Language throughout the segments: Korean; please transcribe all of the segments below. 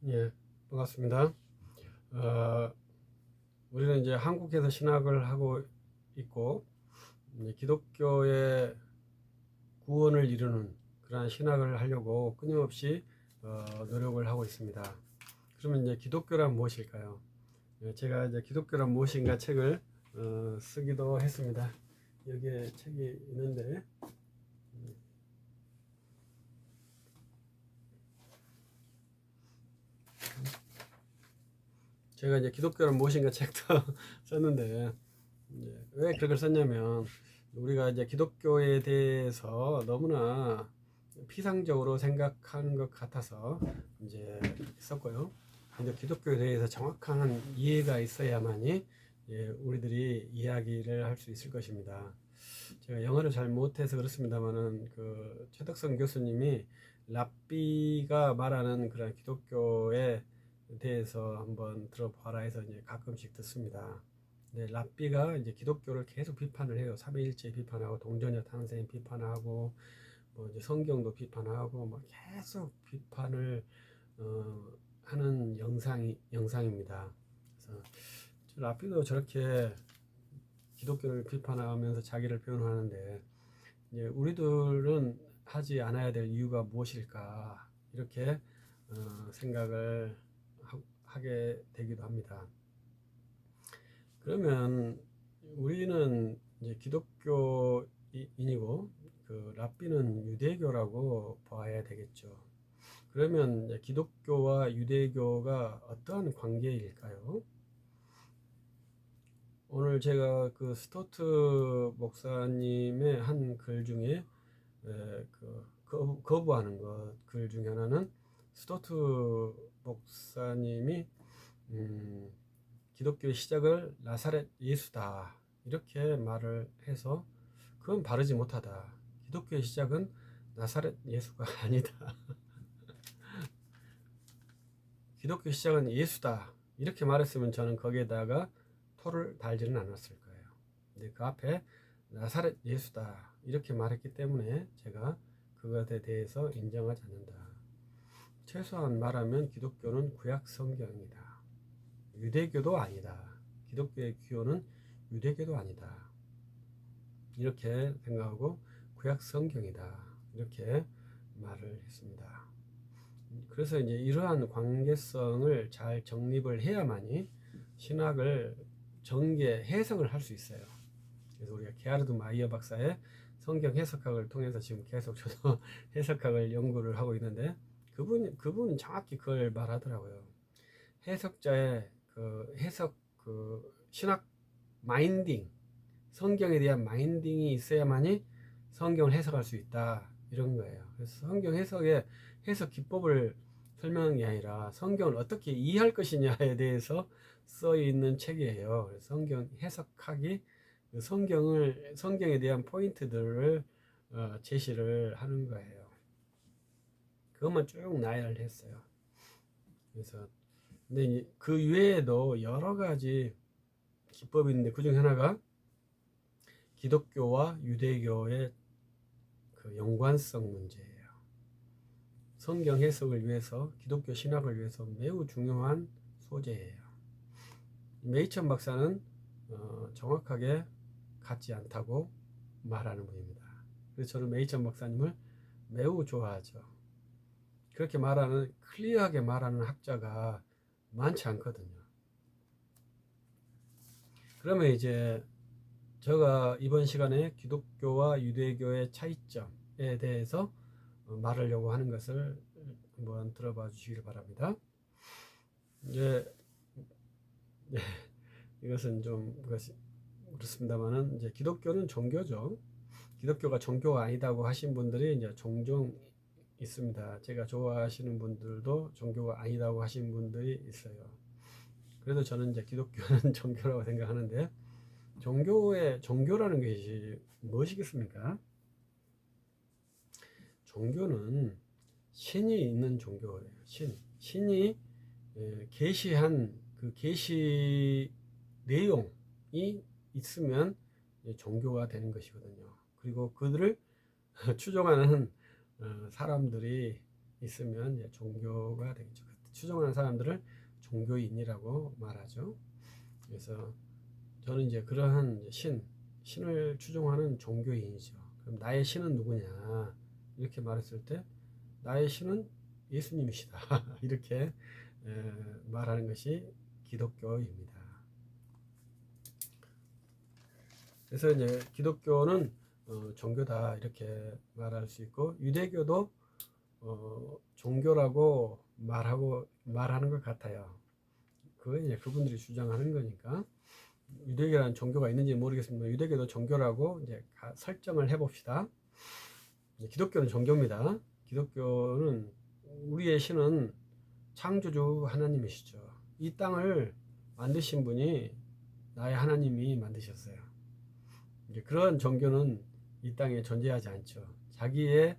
예, 반갑습니다. 어, 우리는 이제 한국에서 신학을 하고 있고, 이제 기독교의 구원을 이루는 그러한 신학을 하려고 끊임없이 노력을 하고 있습니다. 그러면 이제 기독교란 무엇일까요? 제가 이제 기독교란 무엇인가 책을 쓰기도 했습니다. 여기에 책이 있는데, 제가 이제 기독교란 무엇인가 책도 썼는데, 왜 그걸 썼냐면 우리가 이제 기독교에 대해서 너무나 피상적으로 생각하는 것 같아서 이제 썼고요. 근데 기독교에 대해서 정확한 이해가 있어야만이 우리들이 이야기를 할 수 있을 것입니다. 제가 영어를 잘 못해서 그렇습니다만은 그 최덕성 교수님이 랍비가 말하는 그런 기독교에 대해서 한번 들어봐라 해서 이제 가끔씩 듣습니다. 네, 랍비가 이제 기독교를 계속 비판을 해요. 삼위일체 비판하고 동전여 탄생 비판하고 뭐 이제 성경도 비판하고 뭐 계속 비판을 하는 영상입니다. 그래서 랍비도 저렇게 기독교를 비판하면서 자기를 표현하는데 이제 우리들은 하지 않아야 될 이유가 무엇일까 이렇게 생각을 하게 되기도 합니다. 그러면 우리는 이제 기독교인이고 그 랍비는 유대교라고 봐야 되겠죠. 그러면 이제 기독교와 유대교가 어떠한 관계일까요? 오늘 제가 그 스토트 목사님의 한 글 중에 거부하는 것 글 중에 하나는 스토트 목사님이 기독교의 시작을 나사렛 예수다 이렇게 말을 해서 그건 바르지 못하다. 기독교의 시작은 나사렛 예수가 아니다. 기독교의 시작은 예수다 이렇게 말했으면 저는 거기에다가 토를 달지는 않았을 거예요. 근데 그 앞에 나사렛 예수다 이렇게 말했기 때문에 제가 그것에 대해서 인정하지 않는다. 최소한 말하면 기독교는 구약 성경이다. 유대교도 아니다. 기독교의 기호는 유대교도 아니다. 이렇게 생각하고 구약 성경이다. 이렇게 말을 했습니다. 그래서 이제 이러한 관계성을 잘 정립을 해야만이 신학을 전개 해석을 할 수 있어요. 그래서 우리가 게하르드 마이어 박사의 성경 해석학을 통해서 지금 계속 저도 해석학을 연구를 하고 있는데 그분은 정확히 그걸 말하더라고요. 해석자의 그 해석 그 신학 마인딩 성경에 대한 마인딩이 있어야만이 성경을 해석할 수 있다 이런 거예요. 그래서 성경 해석의 해석 기법을 설명한 게 아니라 성경을 어떻게 이해할 것이냐에 대해서 써 있는 책이에요. 그래서 성경 해석학이 성경에 대한 포인트들을 제시를 하는 거예요. 그것만 쭉 나열을 했어요. 그래서 근데 그 외에도 여러 가지 기법이 있는데 그 중 하나가 기독교와 유대교의 그 연관성 문제예요. 성경 해석을 위해서 기독교 신학을 위해서 매우 중요한 소재예요. 메이천 박사는 정확하게 같지 않다고 말하는 분입니다. 그래서 저는 메이천 박사님을 매우 좋아하죠. 그렇게 말하는 클리어하게 말하는 학자가 많지 않거든요. 그러면 이제 제가 이번 시간에 기독교와 유대교의 차이점에 대해서 말하려고 하는 것을 한번 들어봐 주시길 바랍니다. 이제 이것은 좀 그렇습니다만은 이제 기독교는 종교죠. 기독교가 종교가 아니다고 하신 분들이 이제 종종 있습니다. 제가 좋아하시는 분들도 종교가 아니다고 하신 분들이 있어요. 그래도 저는 이제 기독교는 종교라고 생각하는데 종교라는 것이 무엇이겠습니까? 종교는 신이 있는 종교예요. 신이 계시한 그 계시 내용이 있으면 종교가 되는 것이거든요. 그리고 그들을 추종하는 사람들이 있으면 종교가 되겠죠. 추종하는 사람들을 종교인이라고 말하죠. 그래서 저는 이제 그러한 신을 추종하는 종교인이죠. 그럼 나의 신은 누구냐? 이렇게 말했을 때 나의 신은 예수님이시다. 이렇게 말하는 것이 기독교입니다. 그래서 이제 기독교는 종교다 이렇게 말할 수 있고, 유대교도 종교라고 말하는 것 같아요. 그건 이제 그분들이 주장하는 거니까. 유대교라는 종교가 있는지 모르겠습니다. 유대교도 종교라고 이제 설정을 해봅시다. 기독교는 종교입니다. 기독교는 우리의 신은 창조주 하나님이시죠. 이 땅을 만드신 분이 나의 하나님이 만드셨어요. 이제 그런 종교는 이 땅에 존재하지 않죠. 자기의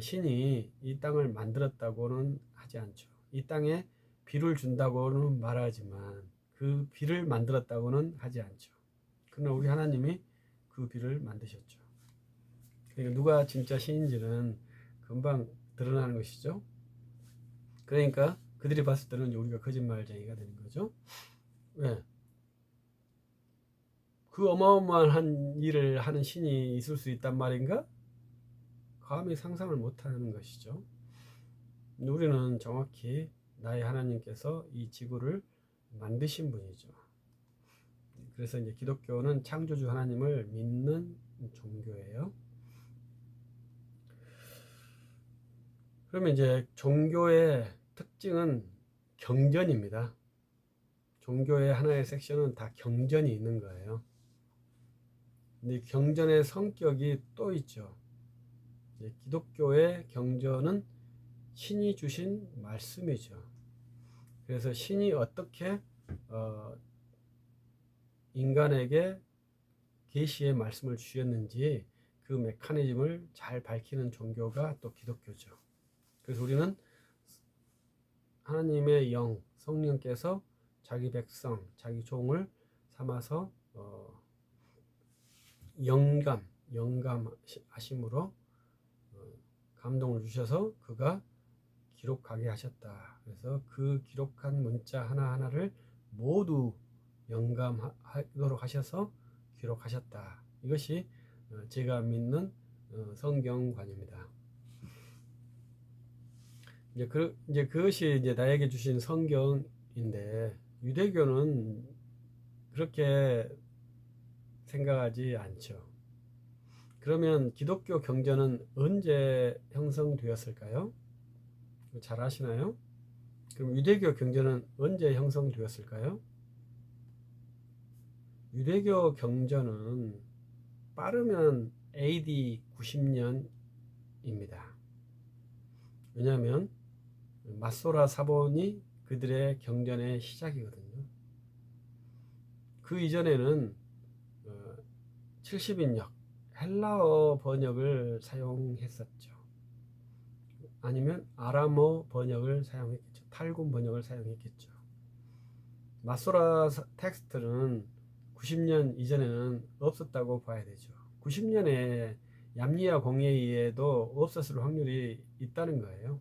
신이 이 땅을 만들었다고는 하지 않죠. 이 땅에 비를 준다고는 말하지만 그 비를 만들었다고는 하지 않죠. 그러나 우리 하나님이 그 비를 만드셨죠. 그러니까 누가 진짜 신인지는 금방 드러나는 것이죠. 그러니까 그들이 봤을 때는 우리가 거짓말쟁이가 되는 거죠. 왜? 그 어마어마한 일을 하는 신이 있을 수 있단 말인가? 감히 상상을 못하는 것이죠. 우리는 정확히 나의 하나님께서 이 지구를 만드신 분이죠. 그래서 이제 기독교는 창조주 하나님을 믿는 종교예요. 그러면 이제 종교의 특징은 경전입니다. 종교의 하나의 섹션은 다 경전이 있는 거예요. 근데 경전의 성격이 또 있죠. 기독교의 경전은 신이 주신 말씀이죠. 그래서 신이 어떻게 인간에게 계시의 말씀을 주셨는지 그 메커니즘을 잘 밝히는 종교가 또 기독교죠. 그래서 우리는 하나님의 영, 성령께서 자기 백성, 자기 종을 삼아서 영감하심으로 감동을 주셔서 그가 기록하게 하셨다. 그래서 그 기록한 문자 하나하나를 모두 영감하도록 하셔서 기록하셨다. 이것이 제가 믿는 성경관입니다. 이제 그것이 이제 나에게 주신 성경인데, 유대교는 그렇게 생각하지 않죠. 그러면 기독교 경전은 언제 형성되었을까요? 잘 아시나요? 그럼 유대교 경전은 언제 형성되었을까요? 유대교 경전은 빠르면 AD 90년입니다. 왜냐하면 마소라 사본이 그들의 경전의 시작이거든요. 그 이전에는 70인역 헬라어 번역을 사용했었죠. 아니면 아람어 번역을 사용했겠죠. 탈군 번역을 사용했겠죠. 마소라 텍스트는 90년 이전에는 없었다고 봐야 되죠. 90년에 얌리아 공회의에도 없었을 확률이 있다는 거예요.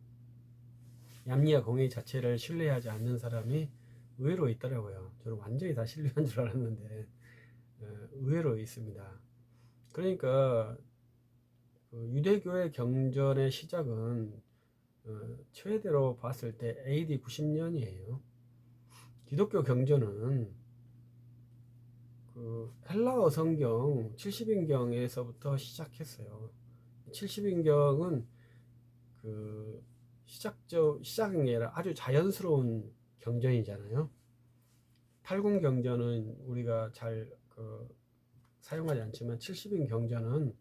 얌리아 공회의 자체를 신뢰하지 않는 사람이 의외로 있더라고요. 저는 완전히 다 신뢰한 줄 알았는데 의외로 있습니다. 그러니까 유대교의 경전의 시작은 최대로 봤을 때 AD 90년이에요. 기독교 경전은 그 헬라어 성경 70인경에서부터 시작했어요. 70인경은 그 시작이 아니라 아주 자연스러운 경전이잖아요. 탈군 경전은 우리가 잘 사용하지 않지만 70인 경전은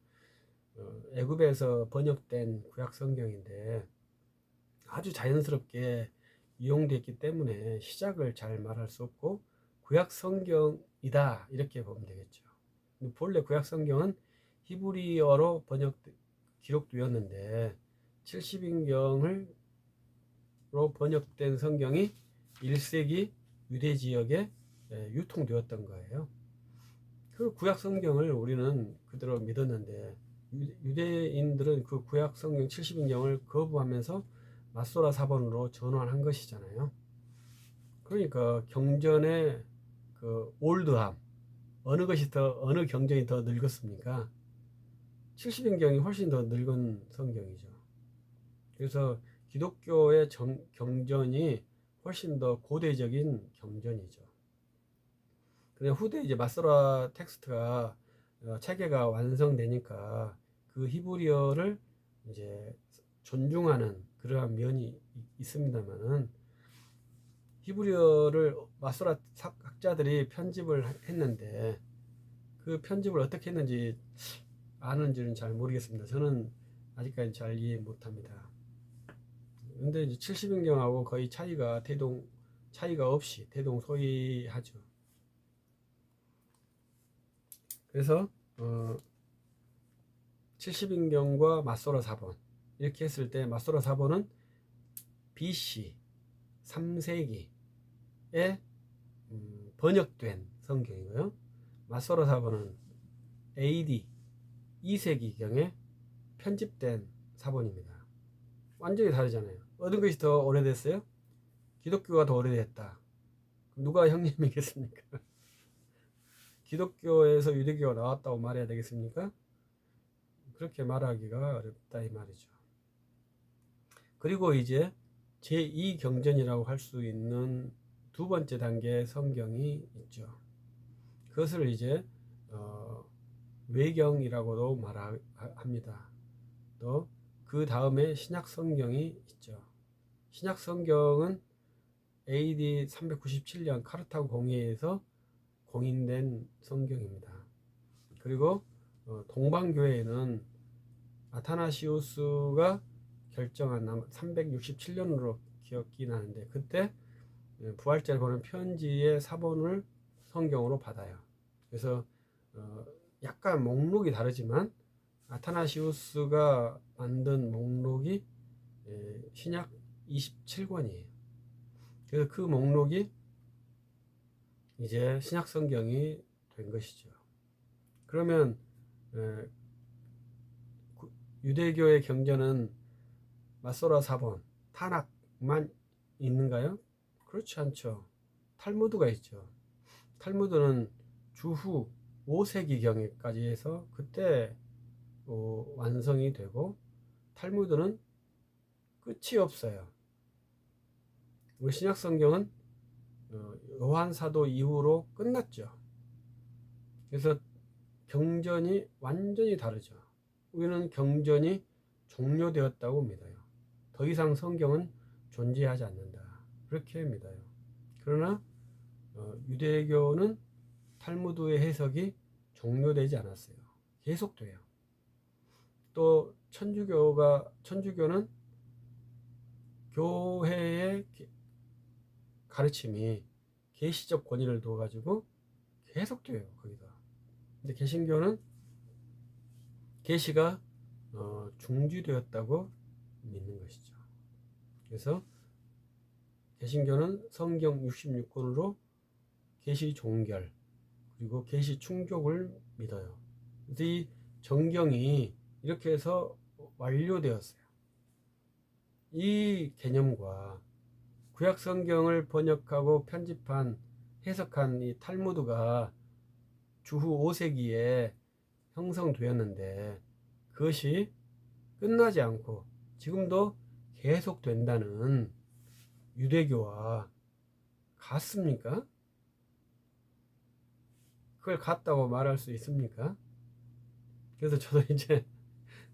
애굽에서 번역된 구약 성경인데 아주 자연스럽게 이용됐기 때문에 시작을 잘 말할 수 없고 구약 성경이다 이렇게 보면 되겠죠. 본래 구약 성경은 히브리어로 기록되었는데 70인경으로 번역된 성경이 1세기 유대 지역에 유통되었던 거예요. 그 구약 성경을 우리는 그대로 믿었는데 유대인들은 그 구약 성경 70인경을 거부하면서 마소라 사본으로 전환한 것이잖아요. 그러니까 경전의 그 올드함, 어느 경전이 더 늙었습니까? 70인경이 훨씬 더 늙은 성경이죠. 그래서 기독교의 경전이 훨씬 더 고대적인 경전이죠. 근데 후대 이제 마소라 텍스트가 체계가 완성되니까 그 히브리어를 이제 존중하는 그러한 면이 있습니다만은, 히브리어를 마소라 학자들이 편집을 했는데 그 편집을 어떻게 했는지 아는지는 잘 모르겠습니다. 저는 아직까지 잘 이해 못합니다. 근데 이제 70인경하고 거의 차이가 없이 대동소이하죠. 그래서 70인경과 마소라 사본 이렇게 했을 때, 마소라 사본은 BC 3세기에 번역된 성경이고요. 마소라 사본은 AD 2세기경에 편집된 사본입니다. 완전히 다르잖아요. 어느 것이 더 오래됐어요? 기독교가 더 오래됐다. 누가 형님이겠습니까? 기독교에서 유대교가 나왔다고 말해야 되겠습니까? 그렇게 말하기가 어렵다 이 말이죠. 그리고 이제 제2경전이라고 할 수 있는 두 번째 단계의 성경이 있죠. 그것을 이제 외경이라고도 말합니다. 또 그 다음에 신약 성경이 있죠. 신약 성경은 AD 397년 카르타고 공회에서 공인된 성경입니다. 그리고 동방교회에는 아타나시우스가 결정한 367년으로 기억이 나는데, 그때 부활절 보는 편지의 사본을 성경으로 받아요. 그래서 약간 목록이 다르지만 아타나시우스가 만든 목록이 신약 27권이에요. 그래서 그 목록이 이제 신약 성경이 된 것이죠. 그러면 유대교의 경전은 마소라 사본, 타낙만 있는가요? 그렇지 않죠. 탈무드가 있죠. 탈무드는 주후 5세기경까지 해서 그때 완성이 되고, 탈무드는 끝이 없어요. 우리 신약 성경은 요한 사도 이후로 끝났죠. 그래서 경전이 완전히 다르죠. 우리는 경전이 종료되었다고 믿어요. 더 이상 성경은 존재하지 않는다, 그렇게 믿어요. 그러나 유대교는 탈무드의 해석이 종료되지 않았어요. 계속돼요. 또 천주교는 교회의 가르침이 계시적 권위를 둬가지고 계속돼요, 거기다. 근데 개신교는 계시가 중지되었다고 믿는 것이죠. 그래서 개신교는 성경 66권으로 계시 종결 그리고 계시 충족을 믿어요. 그래서 이 정경이 이렇게 해서 완료되었어요. 이 개념과 구약 성경을 번역하고 편집한 해석한 이 탈무드가 주후 5세기에 형성되었는데, 그것이 끝나지 않고 지금도 계속된다는 유대교와 같습니까? 그걸 같다고 말할 수 있습니까? 그래서 저도 이제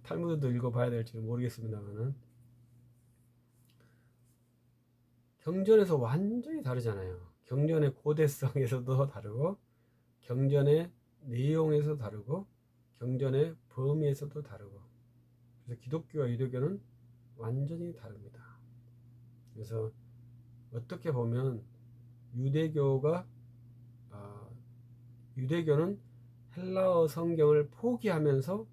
탈무드도 읽어봐야 될지는 모르겠습니다만은, 경전에서 완전히 다르잖아요. 경전의 고대성에서도 다르고, 경전의 내용에서 다르고, 경전의 범위에서도 다르고. 그래서 기독교와 유대교는 완전히 다릅니다. 그래서 어떻게 보면 유대교는 헬라어 성경을 포기하면서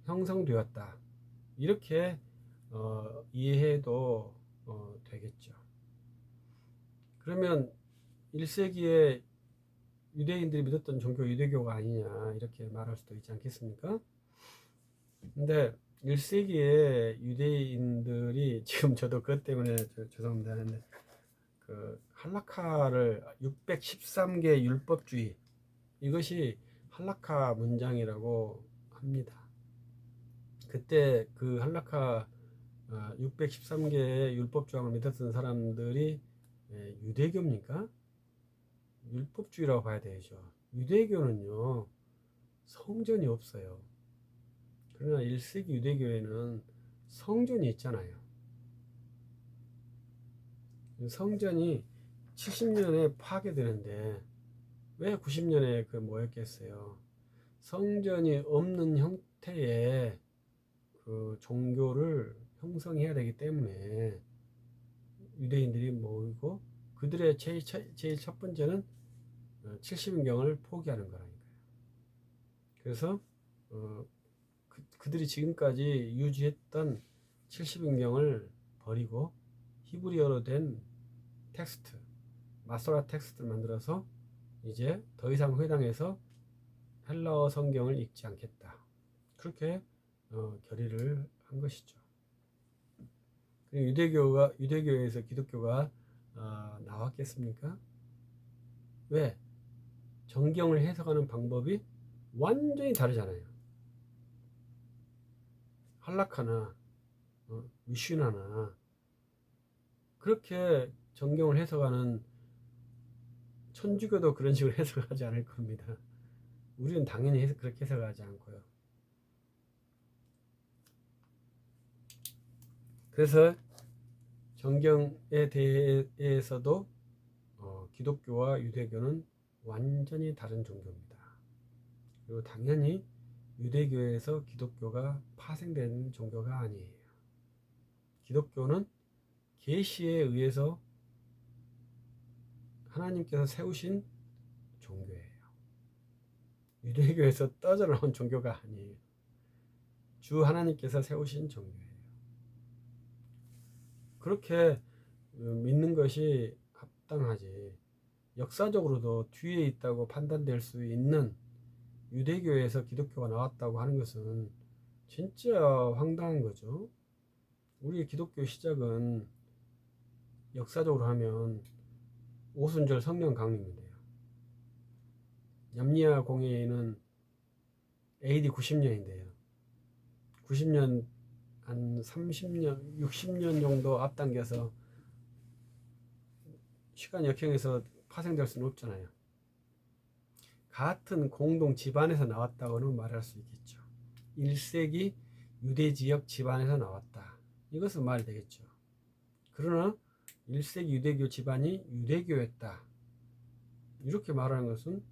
형성되었다, 이렇게 이해해도 되겠죠. 그러면 1세기에 유대인들이 믿었던 종교 유대교가 아니냐, 이렇게 말할 수도 있지 않겠습니까? 근데 1세기에 유대인들이 지금 저도 그것 때문에 죄송합니다 하는데 그 할라카를 613개 율법주의 이것이 할라카 문장이라고 합니다. 그때 그 할라카 613개의 율법 조항을 믿었던 사람들이 유대교입니까? 율법주의라고 봐야 되죠. 유대교는요 성전이 없어요. 그러나 1세기 유대교에는 성전이 있잖아요. 성전이 70년에 파괴되는데 왜 90년에 그 뭐였겠어요? 성전이 없는 형태의 그 종교를 형성해야 되기 때문에 유대인들이 모이고 그들의 제일 첫 번째는 70인경을 포기하는 거라니까요. 그래서 그들이 지금까지 유지했던 70인경을 버리고 히브리어로 된 텍스트, 마소라 텍스트를 만들어서 이제 더 이상 회당에서 헬라어 성경을 읽지 않겠다. 그렇게 결의를 한 것이죠. 유대교에서 기독교가 나왔겠습니까? 왜? 정경을 해석하는 방법이 완전히 다르잖아요. 할라카나 미슈나나 그렇게 정경을 해석하는 천주교도 그런 식으로 해석하지 않을 겁니다. 우리는 당연히 그렇게 해석하지 않고요. 그래서 정경에 대해서도 기독교와 유대교는 완전히 다른 종교입니다. 그리고 당연히 유대교에서 기독교가 파생된 종교가 아니에요. 기독교는 계시에 의해서 하나님께서 세우신 종교예요. 유대교에서 떠져 나온 종교가 아니에요. 주 하나님께서 세우신 종교예요. 그렇게 믿는 것이 합당하지. 역사적으로도 뒤에 있다고 판단될 수 있는 유대교에서 기독교가 나왔다고 하는 것은 진짜 황당한 거죠. 우리 기독교 시작은 역사적으로 하면 오순절 성령 강림인데요. 얌리아 공예는 AD 90년인데요. 90년 한 30년, 60년 정도 앞당겨서 시간 역행해서 파생될 수는 없잖아요. 같은 공동 집안에서 나왔다고는 말할 수 있겠죠. 1세기 유대 지역 집안에서 나왔다. 이것은 말이 되겠죠. 그러나 1세기 유대교 집안이 유대교였다. 이렇게 말하는 것은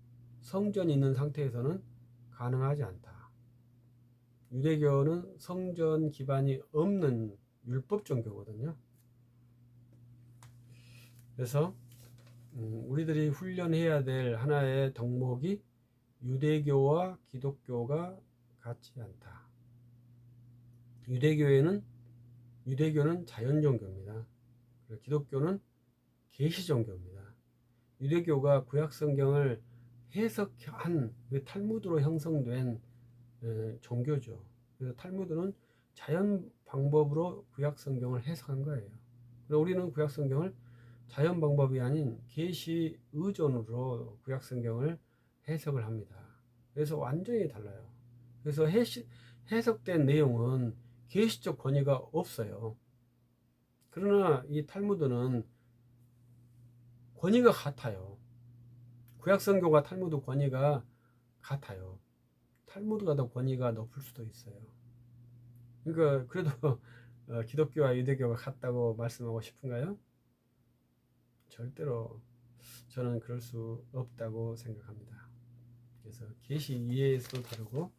성전이 있는 상태에서는 가능하지 않다. 유대교는 성전 기반이 없는 율법 종교거든요. 그래서 우리들이 훈련해야 될 하나의 덕목이 유대교와 기독교가 같지 않다. 유대교는 자연 종교입니다. 기독교는 계시 종교입니다. 유대교가 구약 성경을 해석한 탈무드로 형성된 종교죠. 그래서 탈무드는 자연 방법으로 구약 성경을 해석한 거예요. 그래서 우리는 구약 성경을 자연 방법이 아닌 계시 의존으로 구약 성경을 해석을 합니다. 그래서 완전히 달라요. 그래서 해석된 내용은 계시적 권위가 없어요. 그러나 이 탈무드는 권위가 같아요. 구약 성경과 탈무드 권위가 같아요. 탈무드가 더 권위가 높을 수도 있어요. 그러니까 그래도 기독교와 유대교가 같다고 말씀하고 싶은가요? 절대로 저는 그럴 수 없다고 생각합니다. 그래서 계시 이해에서도 다르고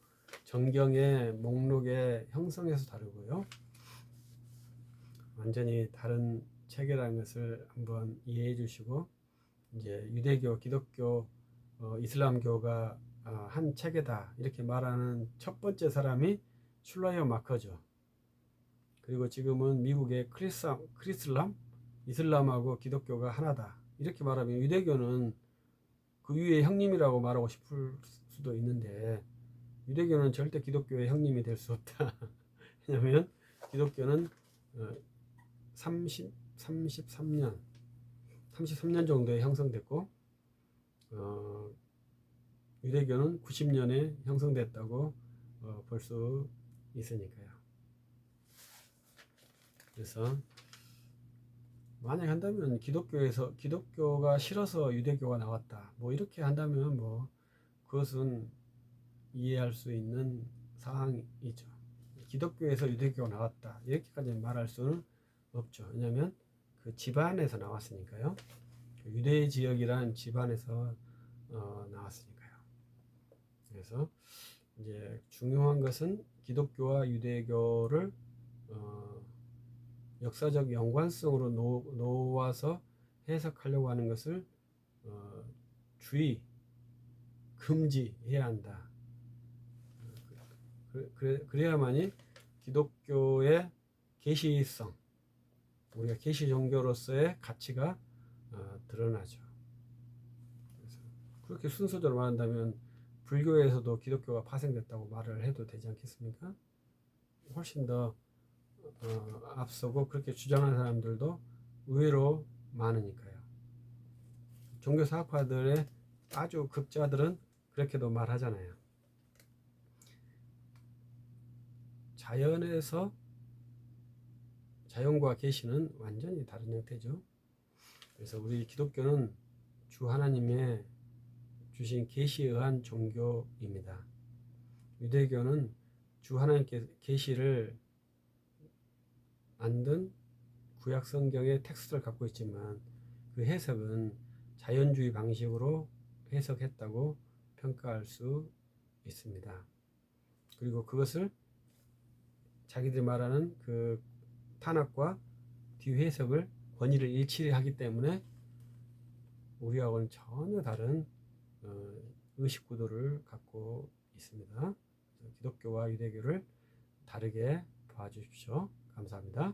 정경의 목록의 형성에서 다르고요. 완전히 다른 체계라는 것을 한번 이해해 주시고 이제 유대교, 기독교, 이슬람교가 한 체계다 이렇게 말하는 첫 번째 사람이 슐라이어 마커죠. 그리고 지금은 미국의 이슬람하고 기독교가 하나다 이렇게 말하면 유대교는 그 위에 형님이라고 말하고 싶을 수도 있는데 유대교는 절대 기독교의 형님이 될 수 없다 왜냐하면 기독교는 33년 정도에 형성됐고 유대교는 90년에 형성됐다고 볼 수 있으니까요. 그래서 만약 한다면 기독교가 싫어서 유대교가 나왔다 뭐 이렇게 한다면 뭐 그것은 이해할 수 있는 사항이죠. 기독교에서 유대교가 나왔다 이렇게까지 말할 수는 없죠. 왜냐하면 그 집안에서 나왔으니까요. 그 유대 지역이란 집안에서 나왔으니까요. 그래서 이제 중요한 것은 기독교와 유대교를 역사적 연관성으로 놓아서 해석하려고 하는 것을 금지해야 한다. 그래야만이 기독교의 계시성, 우리가 계시 종교로서의 가치가 드러나죠. 그래서 그렇게 순서대로 말한다면 불교에서도 기독교가 파생됐다고 말을 해도 되지 않겠습니까? 훨씬 더 앞서고 그렇게 주장하는 사람들도 의외로 많으니까요. 종교사학파들의 아주 극자들은 그렇게도 말하잖아요. 자연과 계시는 완전히 다른 형태죠. 그래서 우리 기독교는 주 하나님의 주신 계시에 의한 종교입니다. 유대교는 주 하나님께 계시를 만든 구약 성경의 텍스트를 갖고 있지만 그 해석은 자연주의 방식으로 해석했다고 평가할 수 있습니다. 그리고 그것을 자기들이 말하는 그 탄압과 뒤해석을 권위를 일치하기 때문에 우리하고는 전혀 다른 의식 구도를 갖고 있습니다. 기독교와 유대교를 다르게 봐주십시오. 감사합니다.